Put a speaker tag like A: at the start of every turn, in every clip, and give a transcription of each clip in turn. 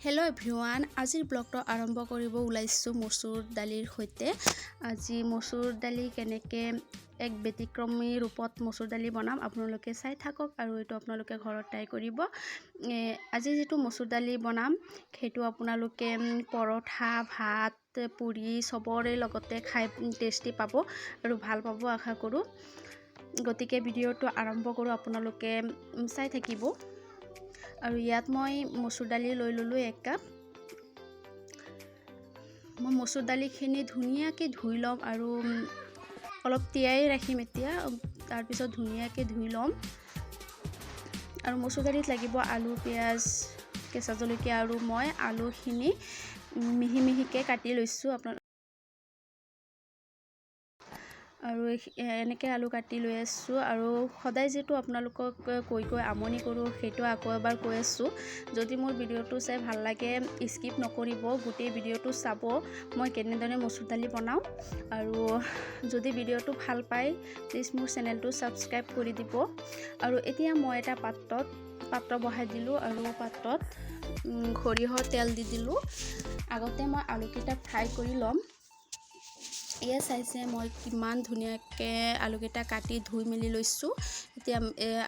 A: Hello' everyone, আজিৰ ব্লগটো আৰম্ভ কৰিব ওলাইছোঁ মচুৰ দালিৰ সৈতে। আজি মচুৰ দালি কেনেকৈ এক ব্যতিক্ৰমী ৰূপত মচুৰ দালি বনাম আপোনালোকে চাই থাকক আৰু এইটো আপোনালোকে ঘৰত ট্ৰাই কৰিব। আজি যিটো মচুৰ দালি বনাম সেইটো আপোনালোকে পৰঠা, ভাত, পুৰি চবৰে লগতে খাই টেষ্টি পাব আৰু ভাল পাব আশা কৰোঁ। গতিকে ভিডিঅ'টো আৰম্ভ কৰোঁ, আপোনালোকে চাই থাকিব। আৰু ইয়াত মই মচুৰ দালি লৈ ল'লোঁ 1 কাপ। মই মচুৰ দালিখিনি ধুনীয়াকৈ ধুই ল'ম আৰু অলপ তিয়াই ৰাখিম এতিয়া। তাৰপিছত ধুনীয়াকৈ ধুই ল'ম। আৰু মচুৰ দালিত লাগিব আলু, পিঁয়াজ, কেঁচা জলকীয়া আৰু মই আলুখিনি মিহি মিহিকৈ কাটি লৈছোঁ। আৰু এনেকৈ আলু কাটি লৈ আছোঁ। আৰু সদায় যিটো আপোনালোকক কৈ আমনি কৰোঁ সেইটো আকৌ এবাৰ কৈ আছোঁ, যদি মোৰ ভিডিঅ'টো চাই ভাল লাগে স্কিপ নকৰিব, গোটেই ভিডিঅ'টো চাব মই কেনেদৰে মচুৰ দালি বনাওঁ। আৰু যদি ভিডিঅ'টো ভাল পায় প্লিজ মোৰ চেনেলটো ছাবস্ক্ৰাইব কৰি দিব। আৰু এতিয়া মই এটা পাত্ৰ বহাই দিলোঁ আৰু পাত্ৰত সৰিয়হৰ তেল দি দিলোঁ। আগতে মই আলুকেইটা ফ্ৰাই কৰি ল'ম। এয়া চাইছে মই কিমান ধুনীয়াকৈ আলুকেইটা কাটি ধুই মেলি লৈছোঁ। এতিয়া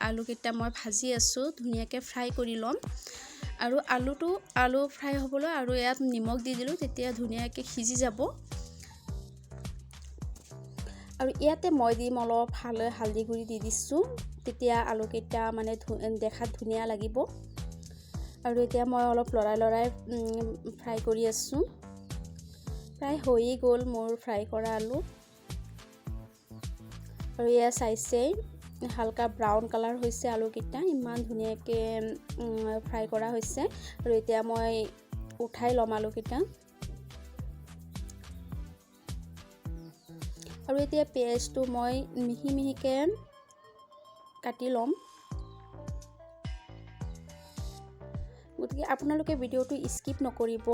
A: আলুকেইটা মই ভাজি আছোঁ, ধুনীয়াকৈ ফ্ৰাই কৰি ল'ম। আৰু আলু ফ্ৰাই হ'বলৈ আৰু ইয়াত নিমখ দি দিলোঁ, তেতিয়া ধুনীয়াকৈ সিজি যাব। আৰু ইয়াতে মই দিম অলপ হালধি গুড়ি দি দিছোঁ, তেতিয়া আলুকেইটা মানে দেখাত ধুনীয়া লাগিব। আৰু এতিয়া মই অলপ লৰাই ফ্ৰাই কৰি আছোঁ। প্ৰায় হৈয়ে গ'ল মোৰ ফ্ৰাই কৰা আলু। আৰু এয়া চাইছেই হালকা ব্ৰাউন কালাৰ হৈছে আলুকেইটা, ইমান ধুনীয়াকৈ ফ্ৰাই কৰা হৈছে। আৰু এতিয়া মই উঠাই ল'ম আলুকেইটা। আৰু এতিয়া পিঁয়াজটো মই মিহি মিহিকৈ কাটি ল'ম। গতিকে আপোনালোকে ভিডিঅ'টো স্কিপ নকৰিব,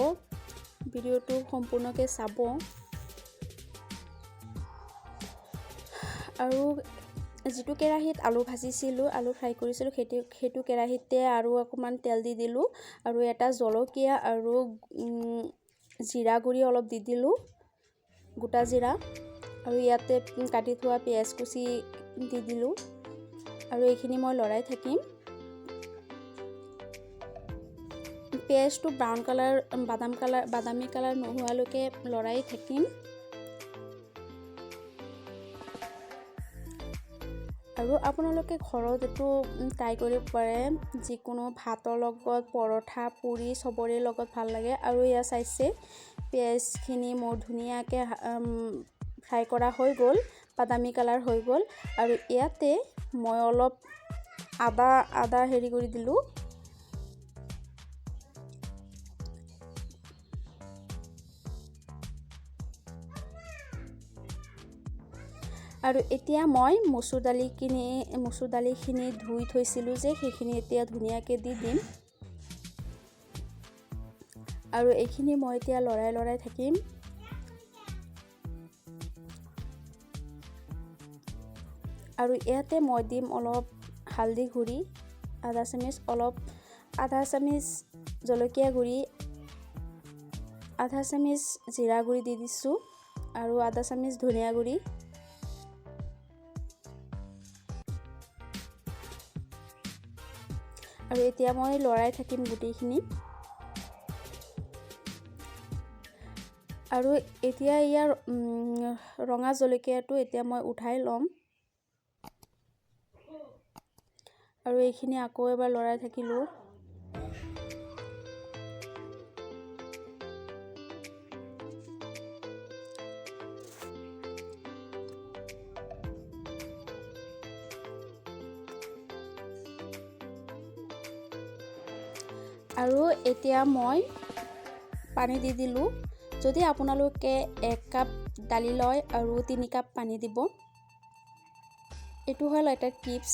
A: ভিডিঅ'টো সম্পূৰ্ণকৈ চাব। আৰু যিটো কেৰাহীত আলু ভাজিছিলোঁ, আলু ফ্ৰাই কৰিছিলোঁ, সেইটো কেৰাহীতে আৰু অকণমান তেল দি দিলোঁ। আৰু এটা জলকীয়া আৰু জিৰা গুড়ি অলপ দি দিলোঁ, গোটা জিৰা। আৰু ইয়াতে কাটি থোৱা পিঁয়াজ কুচি দি দিলোঁ। আৰু এইখিনি মই লৰাই থাকিম। পিঁয়াজটো ব্ৰাউন কালাৰ, বাদামী কালাৰ নোহোৱালৈকে লৰাই থাকিম। আৰু আপোনালোকে ঘৰত এইটো ট্ৰাই কৰিব পাৰে, যিকোনো ভাতৰ লগত, পৰঠা, পুৰি চবৰে লগত ভাল লাগে। আৰু এয়া চাইছে পিঁয়াজখিনি মোৰ ধুনীয়াকৈ ফ্ৰাই কৰা হৈ গ'ল, বাদামী কালাৰ হৈ গ'ল। আৰু ইয়াতে মই অলপ আদা হেৰি কৰি দিলোঁ। আৰু এতিয়া মই মচুৰ দালিখিনি ধুই থৈছিলোঁ যে, সেইখিনি এতিয়া ধুনীয়াকৈ দি দিম। আৰু এইখিনি মই এতিয়া লৰাই থাকিম। আৰু ইয়াতে মই দিম অলপ হালধি গুড়ি, আধা চামুচ জলকীয়া গুড়ি, আধা চামুচ জিৰা গুড়ি দি দিছোঁ, আৰু আধা চামুচ ধনিয়া গুড়ি। আৰু এতিয়া মই লৰাই থাকিম গোটেইখিনি। আৰু এতিয়া ইয়াৰ ৰঙা জলকীয়াটো এতিয়া মই উঠাই ল'ম। আৰু এইখিনি আকৌ এবাৰ লৰাই থাকিলোঁ। আৰু এতিয়া মই পানী দি দিলোঁ। যদি আপোনালোকে 1 কাপ দালি লয় আৰু 3 কাপ পানী দিব। এইটো হ'ল এটা টিপছ,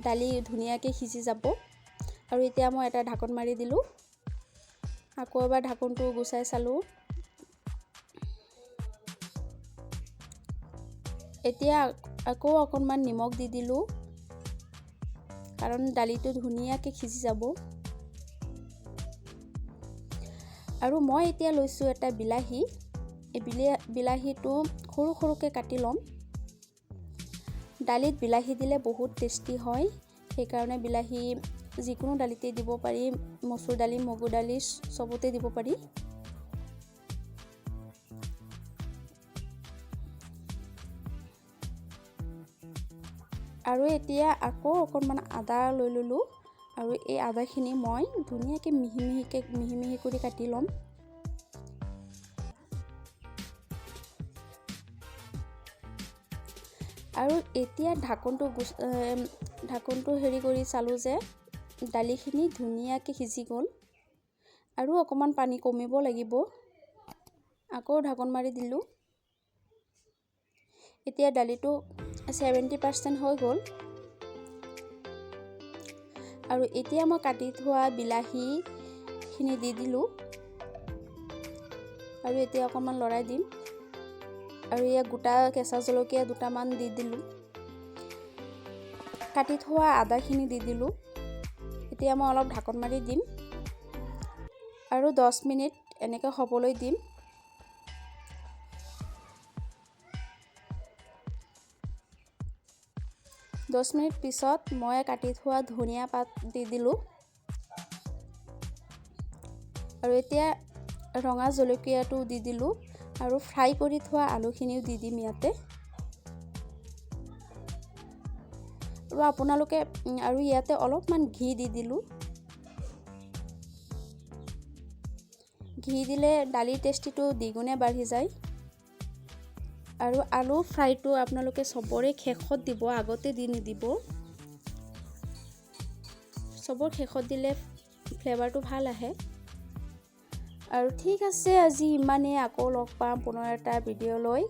A: দালি ধুনীয়াকৈ সিজি যাব। আৰু এতিয়া মই এটা ঢাকন মাৰি দিলোঁ। আকৌ এবাৰ ঢাকনটো গুচাই চালোঁ। এতিয়া আকৌ অকণমান নিমখ দি দিলোঁ, কাৰণ দালিটো ধুনীয়াকৈ সিজি যাব। আৰু মই এতিয়া লৈছোঁ এটা বিলাহী। এই বিলাহীটো সৰু সৰুকৈ কাটি ল'ম। দালিত বিলাহী দিলে বহুত টেষ্টি হয়, সেইকাৰণে বিলাহী যিকোনো দালিতে দিব পাৰি, মচুৰ দালি, মগু দালি চবতে দিব পাৰি। আৰু এতিয়া আকৌ অকণমান আদা লৈ ল'লোঁ আৰু এই আদাখিনি মই ধুনীয়াকৈ মিহি মিহি কৰি কাটি ল'ম। আৰু এতিয়া ঢাকনটো হেৰি কৰি চালোঁ যে দালিখিনি ধুনীয়াকৈ সিজি গ'ল আৰু অকণমান পানী কমিব লাগিব। আকৌ ঢাকন মাৰি দিলোঁ। এতিয়া দালিটো 70% হৈ গ'ল। আৰু এতিয়া মই কাটি থোৱা বিলাহীখিনি দি দিলোঁ আৰু এতিয়া অকণমান লৰাই দিম। আৰু ইয়াত গোটা কেঁচা জলকীয়া দুটামান দি দিলোঁ। কাটি থোৱা আদাখিনি দি দিলোঁ। এতিয়া মই অলপ ঢাকন মাৰি দিম আৰু 10 মিনিট এনেকৈ হ'বলৈ দিম। দহ মিনিট পিছত মই কাটি থোৱা ধনিয়া পাত দি দিলোঁ আৰু এতিয়া ৰঙা জলকীয়াটো দি দিলোঁ আৰু ফ্ৰাই কৰি থোৱা আলুখিনিও দি দিম ইয়াতে। আৰু আপোনালোকে আৰু ইয়াতে অলপমান ঘি দি দিলোঁ। ঘি দিলে দালিৰ টেষ্টিটো দ্বিগুণে বাঢ়ি যায়। আৰু আলু ফ্ৰাইটো আপোনালোকে চবৰে শেষত দিব, আগতে দি নিদিব। চবৰ শেষত দিলে ফ্লেভাৰটো ভাল আহে। আৰু ঠিক আছে, আজি ইমানেই। আকৌ লগ পাম পুনৰ এটা ভিডিঅ' লৈ।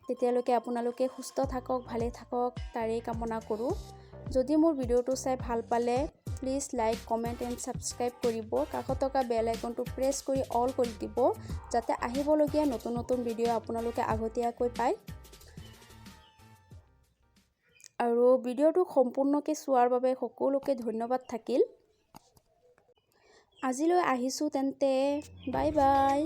A: তেতিয়ালৈকে আপোনালোকে সুস্থ থাকক, ভালে থাকক, তাৰেই কামনা কৰোঁ। যদি মোৰ ভিডিঅ'টো চাই ভাল পালে please like, comment and subscribe কৰিব। কাষত থকা বেল আইকনটো প্ৰেছ কৰি অল কৰি দিব, যাতে আহিবলগীয়া নতুন নতুন ভিডিঅ' আপোনালোকে আগতীয়াকৈ পায়। আৰু ভিডিঅ'টো সম্পূৰ্ণকৈ চোৱাৰ বাবে সকলোকে ধন্যবাদ থাকিল। আজিলৈ আহিছোঁ তেন্তে, বাই বাই।